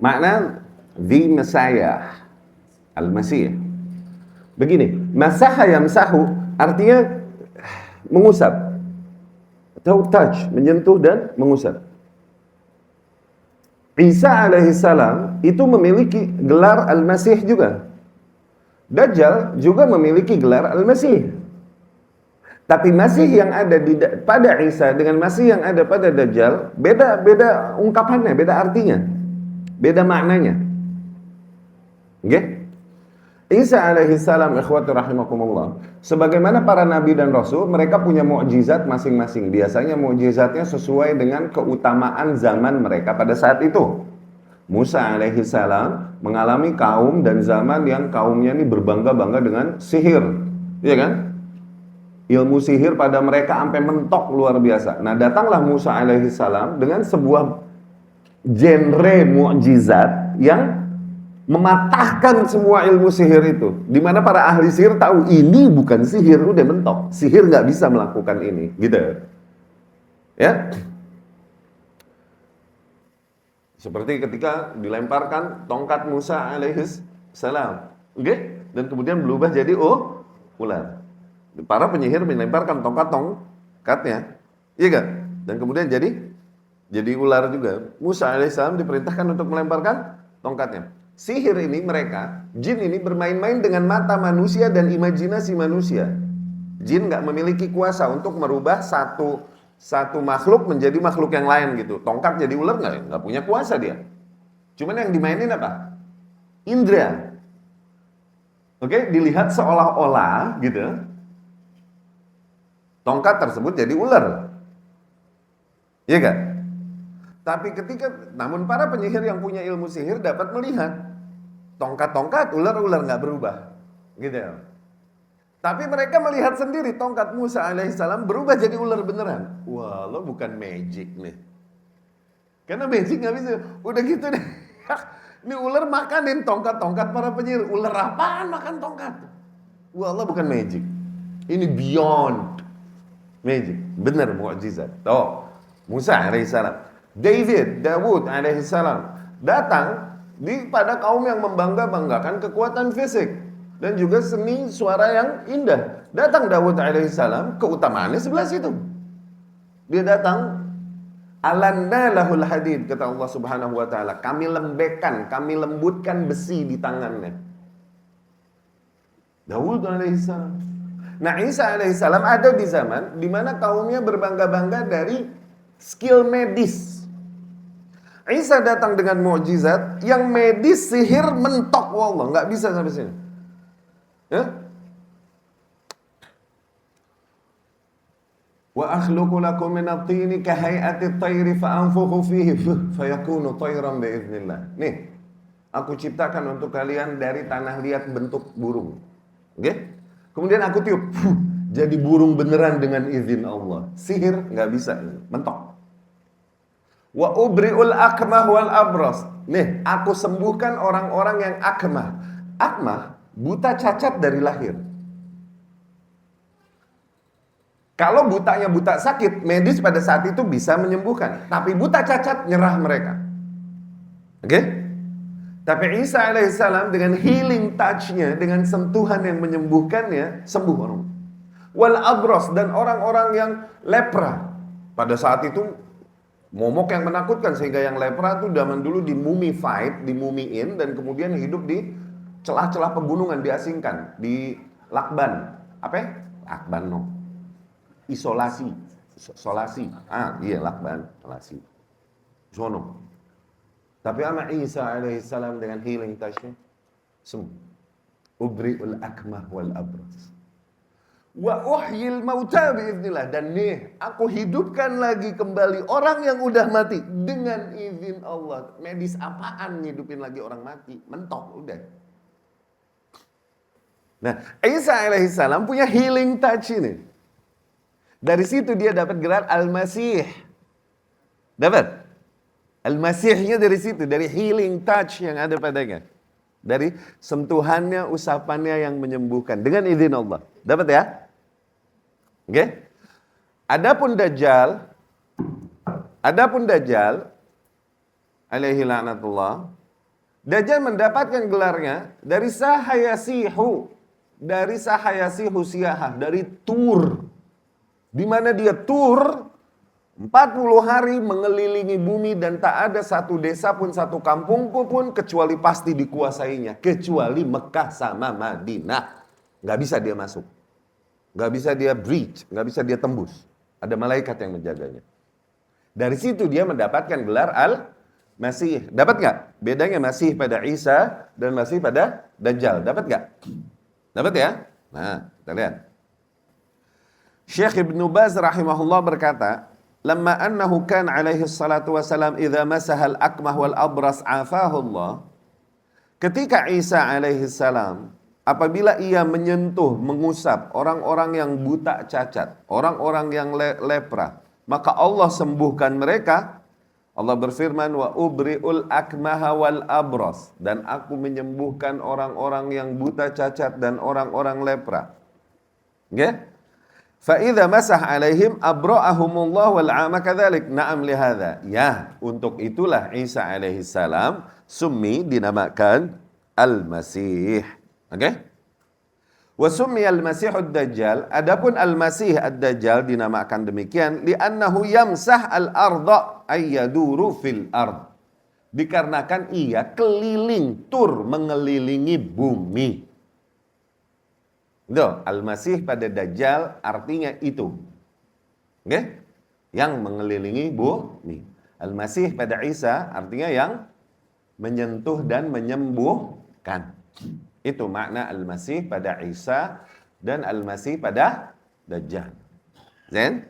Makna the Messiah, Al-Masih. Begini, masaha yamsahu artinya mengusap. Atau touch, menyentuh dan mengusap. Isa alaihissalam itu memiliki gelar Al-Masih juga. Dajjal juga memiliki gelar Al-Masih. Tapi Masih yang ada pada Isa dengan Masih yang ada pada Dajjal beda ungkapannya, beda artinya, beda maknanya. Okay? Isa alaihissalam, ikhwati rahimakumullah, sebagaimana para nabi dan rasul, mereka punya mukjizat masing-masing. Biasanya mukjizatnya sesuai dengan keutamaan zaman mereka pada saat itu. Musa alaihissalam mengalami kaum dan zaman yang kaumnya ini berbangga-bangga dengan sihir, iya kan? Ilmu sihir pada mereka sampai mentok luar biasa. Nah, datanglah Musa alaihissalam dengan sebuah genre mukjizat yang mematahkan semua ilmu sihir itu. Di mana para ahli sihir tahu ini bukan sihir, udah mentok. Sihir nggak bisa melakukan ini, gitu. Ya. Seperti ketika dilemparkan tongkat Musa alaihissalam, oke? Dan kemudian berubah jadi ular. Para penyihir melemparkan tongkatnya, iya kan? Dan kemudian jadi ular juga. Musa alaihissalam diperintahkan untuk melemparkan tongkatnya. Sihir ini mereka, jin ini bermain-main dengan mata manusia dan imajinasi manusia. Jin nggak memiliki kuasa untuk merubah satu makhluk menjadi makhluk yang lain gitu. Tongkat jadi ular nggak punya kuasa dia. Cuman yang dimainin apa? Indra. Oke, dilihat seolah-olah gitu. Tongkat tersebut jadi ular. Iya kan? Tapi namun para penyihir yang punya ilmu sihir dapat melihat tongkat-tongkat, ular-ular nggak berubah, gitu. Tapi mereka melihat sendiri tongkat Musa alaihissalam berubah jadi ular beneran. Wah, lo bukan magic nih. Karena magic nggak bisa. Udah gitu deh. Ini ular makanin tongkat-tongkat para penyihir. Ular apaan makan tongkat? Wah, lo bukan magic. Ini beyond magic. Bener mukjizat. Tuh, Musa alaihissalam. Dawud alaihissalam datang pada kaum yang membangga-banggakan kekuatan fisik dan juga seni suara yang indah. Datang Dawud alaihissalam, keutamaannya sebelah situ. Dia datang, alanna lahul hadid, kata Allah subhanahu wa ta'ala, kami lembutkan besi di tangannya. Dawud alaihissalam. Nah, Isa alaihissalam ada di zaman di mana kaumnya berbangga-bangga dari skill medis. Isa datang dengan mukjizat yang medis sihir mentok, wallah, nggak bisa sampai sini. Ya? Wa akhluqu lakum min at-tini ka hay'ati at-tayri fa anfukhu fihi fayakunu tayran bi idznillah. Nih, aku ciptakan untuk kalian dari tanah liat bentuk burung. Oke? Kemudian aku tiup, jadi burung beneran dengan izin Allah. Sihir nggak bisa, mentok. Wa ubri'ul akmah wal abras. Nih, aku sembuhkan orang-orang yang akmah. Akmah, buta cacat dari lahir. Kalau butanya buta sakit, medis pada saat itu bisa menyembuhkan. Tapi buta cacat, nyerah mereka. Oke? Tapi Isa alaihissalam dengan healing touch-nya, dengan sentuhan yang menyembuhkannya, sembuh orang. Wal abras, dan orang-orang yang lepra. Pada saat itu momok yang menakutkan, sehingga yang lepra itu zaman dulu dimumiin dan kemudian hidup di celah-celah pegunungan, diasingkan di lakban. Apa ya? Lakban no. Isolasi. Iya, lakban, isolasi. Sono. Tapi sama Isa alaihissalam dengan healing touch-nya sembuh. Ubri'ul akmah wal abras. Wa uhyil mauta biiznillah, dan nih aku hidupkan lagi kembali orang yang udah mati dengan izin Allah. Medis apaan hidupin lagi orang mati? Mentok udah. Nah, Isa alaihissalam punya healing touch ini. Dari situ dia dapat gelar Al-Masih. Dapat Al-Masihnya dari situ, dari healing touch yang ada padanya. Dari sentuhannya, usapannya yang menyembuhkan dengan izin Allah. Dapat ya? Oke? Adapun Dajjal alaihi la'natullah, Dajjal mendapatkan gelarnya dari sahayasihu, siyahah, dari tur. Di mana dia tur 40 hari mengelilingi bumi dan tak ada satu desa pun, satu kampung pun kecuali pasti dikuasainya. Kecuali Mekah sama Madinah. Nggak bisa dia masuk. Nggak bisa dia breach, nggak bisa dia tembus. Ada malaikat yang menjaganya. Dari situ dia mendapatkan gelar Al-Masih. Dapat nggak? Bedanya Masih pada Isa dan Masih pada Dajjal. Dapat nggak? Dapat ya? Nah, kita lihat. Syekh Ibnu Baz rahimahullah berkata, "Lamma annahu kan alaihi salatu wasalam idza masahal akmah wal abras afahu Allah." Ketika Isa alaihi salam apabila ia menyentuh, mengusap orang-orang yang buta cacat, orang-orang yang lepra, maka Allah sembuhkan mereka. Allah berfirman, "Wa ubri'ul akmaha wal abras." Dan aku menyembuhkan orang-orang yang buta cacat dan orang-orang lepra. Okay? فَإِذَا مَسَحْ عَلَيْهِمْ أَبْرَأَهُمُ اللَّهُ وَالْعَامَ كَذَلِكَ. Na'am lihada. Ya, untuk itulah Isa alaihi salam summi dinamakan Al-Masih. Oke? Wa summi Al-Masih ad-Dajjal. Adapun Al-Masih ad-Dajjal dinamakan demikian li'annahu yamsah al-ardha ay yaduru fil ard. Dikarenakan ia keliling tur mengelilingi bumi. Al-Masih pada Dajjal artinya itu. Oke? Yang mengelilingi bumi. Al-Masih pada Isa artinya yang menyentuh dan menyembuhkan. Itu makna Al-Masih pada Isa dan Al-Masih pada Dajjal. Then